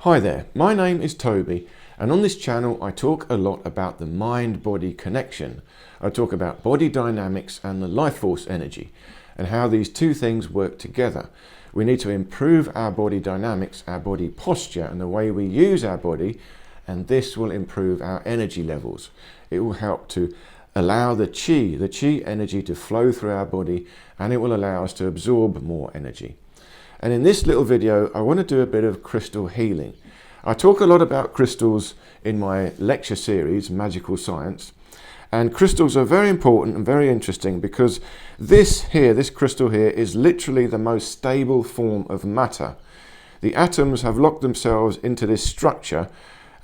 Hi there, my name is Toby, and on this channel I talk a lot about the mind-body connection. I talk about body dynamics and the life force energy and how these two things work together. We need to improve our body dynamics, our body posture and the way we use our body, and this will improve our energy levels. It will help to allow the chi energy to flow through our body, and it will allow us to absorb more energy. And in this little video, I want to do a bit of crystal healing. I talk a lot about crystals in my lecture series, Magical Science. And crystals are very important and very interesting because this crystal here, is literally the most stable form of matter. The atoms have locked themselves into this structure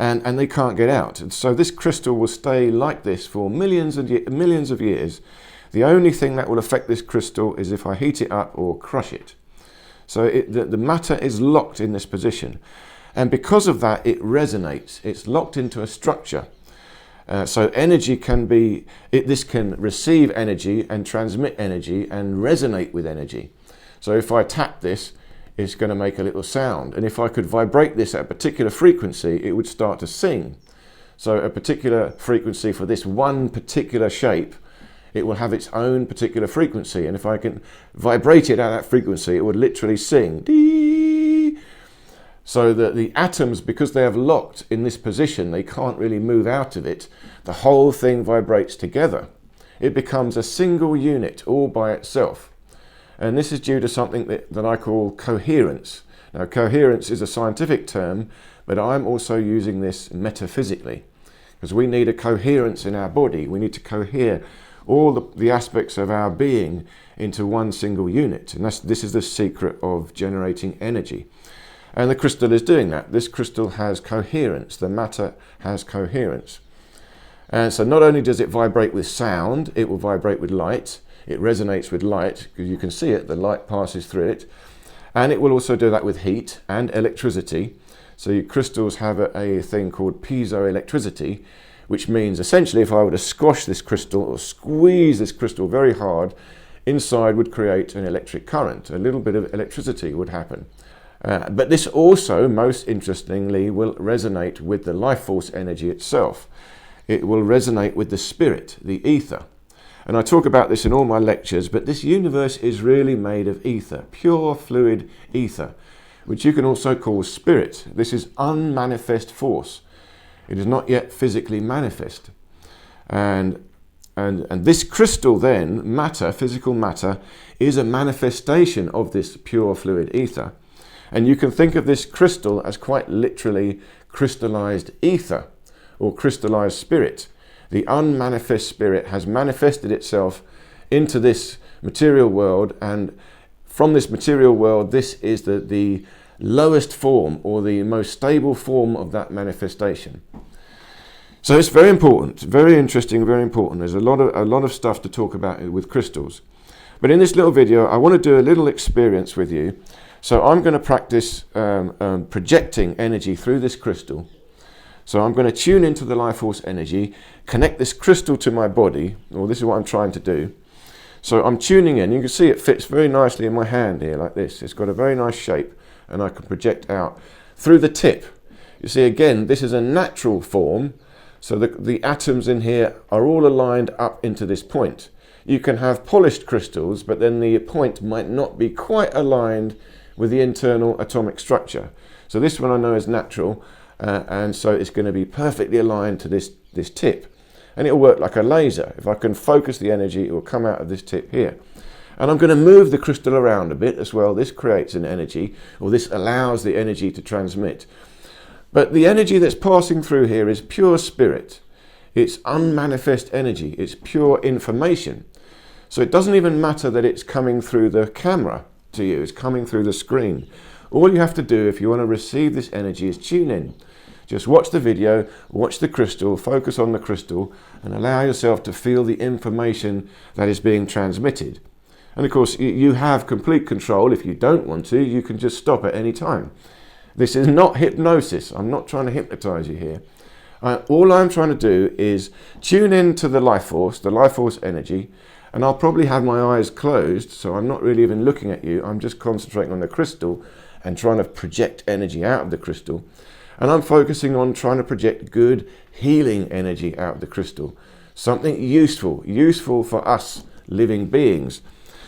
and they can't get out. And so this crystal will stay like this for millions of years. The only thing that will affect this crystal is if I heat it up or crush it. So the matter is locked in this position, and because of that it resonates. It's locked into a structure, so energy can be, this can receive energy and transmit energy and resonate with energy. So if I tap this, it's going to make a little sound, and if I could vibrate this at a particular frequency, it would start to sing. So a particular frequency for this one particular shape, it will have its own particular frequency, and if I can vibrate it at that frequency, it would literally sing. Dee! So that the atoms, because they have locked in this position, they can't really move out of it. The whole thing vibrates together. It becomes a single unit all by itself. And this is due to something that I call coherence. Now, coherence is a scientific term, but I'm also using this metaphysically, because we need a coherence in our body. We need to cohere all the aspects of our being into one single unit. And this is the secret of generating energy. And the crystal is doing that. This crystal has coherence. The matter has coherence. And so not only does it vibrate with sound, it will vibrate with light. It resonates with light, because you can see it, the light passes through it. And it will also do that with heat and electricity. So your crystals have a thing called piezoelectricity, which means essentially if I were to squash this crystal or squeeze this crystal very hard, inside would create an electric current. A little bit of electricity would happen. But this also, most interestingly, will resonate with the life force energy itself. It will resonate with the spirit, the ether. And I talk about this in all my lectures, but this universe is really made of ether, pure fluid ether, which you can also call spirit. This is unmanifest force. It is not yet physically manifest. And this crystal then, matter, physical matter, is a manifestation of this pure fluid ether. And you can think of this crystal as quite literally crystallized ether or crystallized spirit. The unmanifest spirit has manifested itself into this material world, and from this material world, this is the lowest form or the most stable form of that manifestation. So it's very important, very interesting, very important. There's a lot of stuff to talk about with crystals. But in this little video, I want to do a little experience with you. So I'm going to practice projecting energy through this crystal. So I'm going to tune into the life force energy, connect this crystal to my body, or this is what I'm trying to do. So I'm tuning in. You can see it fits very nicely in my hand here like this. It's got a very nice shape, and I can project out through the tip. You see, again, this is a natural form. So the atoms in here are all aligned up into this point. You can have polished crystals, but then the point might not be quite aligned with the internal atomic structure. So this one I know is natural, and so it's going to be perfectly aligned to this tip. And it'll work like a laser. If I can focus the energy, it will come out of this tip here. And I'm going to move the crystal around a bit as well. This creates an energy, or this allows the energy to transmit. But the energy that's passing through here is pure spirit. It's unmanifest energy. It's pure information. So it doesn't even matter that it's coming through the camera to you. It's coming through the screen. All you have to do if you want to receive this energy is tune in. Just watch the video, watch the crystal, focus on the crystal, and allow yourself to feel the information that is being transmitted. And of course, you have complete control. If you don't want to, you can just stop at any time. This is not hypnosis. I'm not trying to hypnotize you here. All I'm trying to do is tune in to the life force energy, and I'll probably have my eyes closed, so I'm not really even looking at you. I'm just concentrating on the crystal, and trying to project energy out of the crystal. And I'm focusing on trying to project good healing energy out of the crystal. Something useful for us living beings.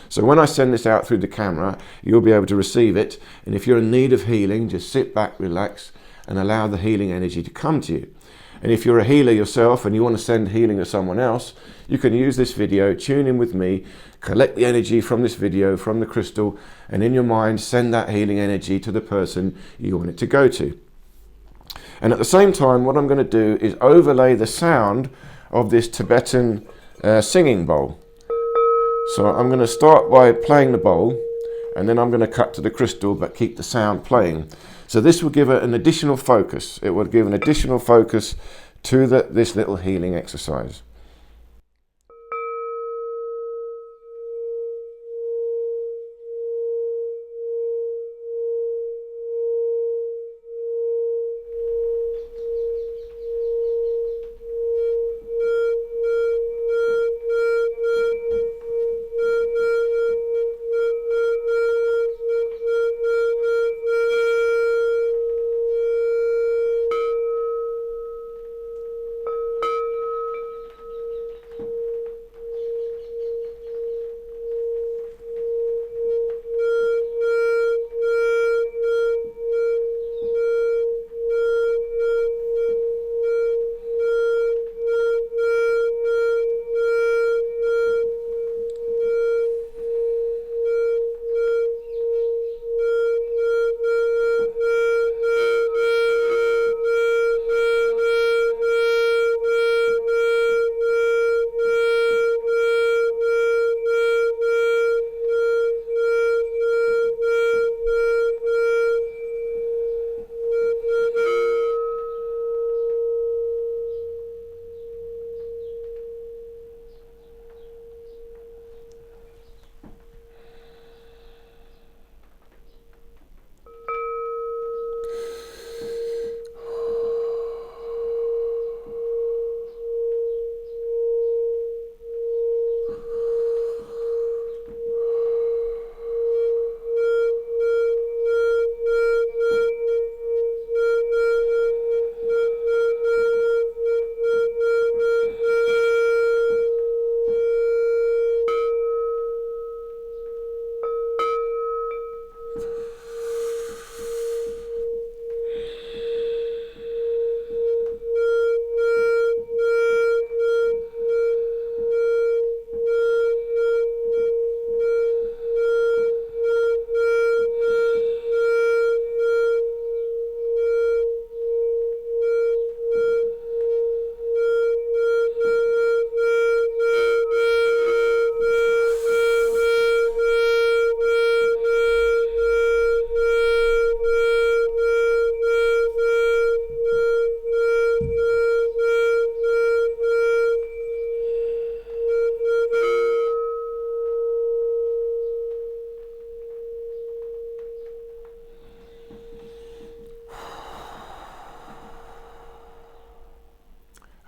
So when I send this out through the camera, you'll be able to receive it. And if you're in need of healing, just sit back, relax, and allow the healing energy to come to you. And if you're a healer yourself and you want to send healing to someone else, you can use this video, tune in with me, collect the energy from this video, from the crystal, and in your mind, send that healing energy to the person you want it to go to. And at the same time, what I'm going to do is overlay the sound of this Tibetan singing bowl. So I'm going to start by playing the bowl, and then I'm going to cut to the crystal but keep the sound playing. So this will give it an additional focus. It will give an additional focus to this little healing exercise.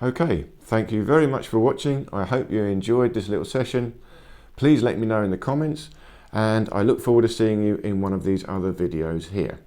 Okay, thank you very much for watching. I hope you enjoyed this little session. Please let me know in the comments, and I look forward to seeing you in one of these other videos here.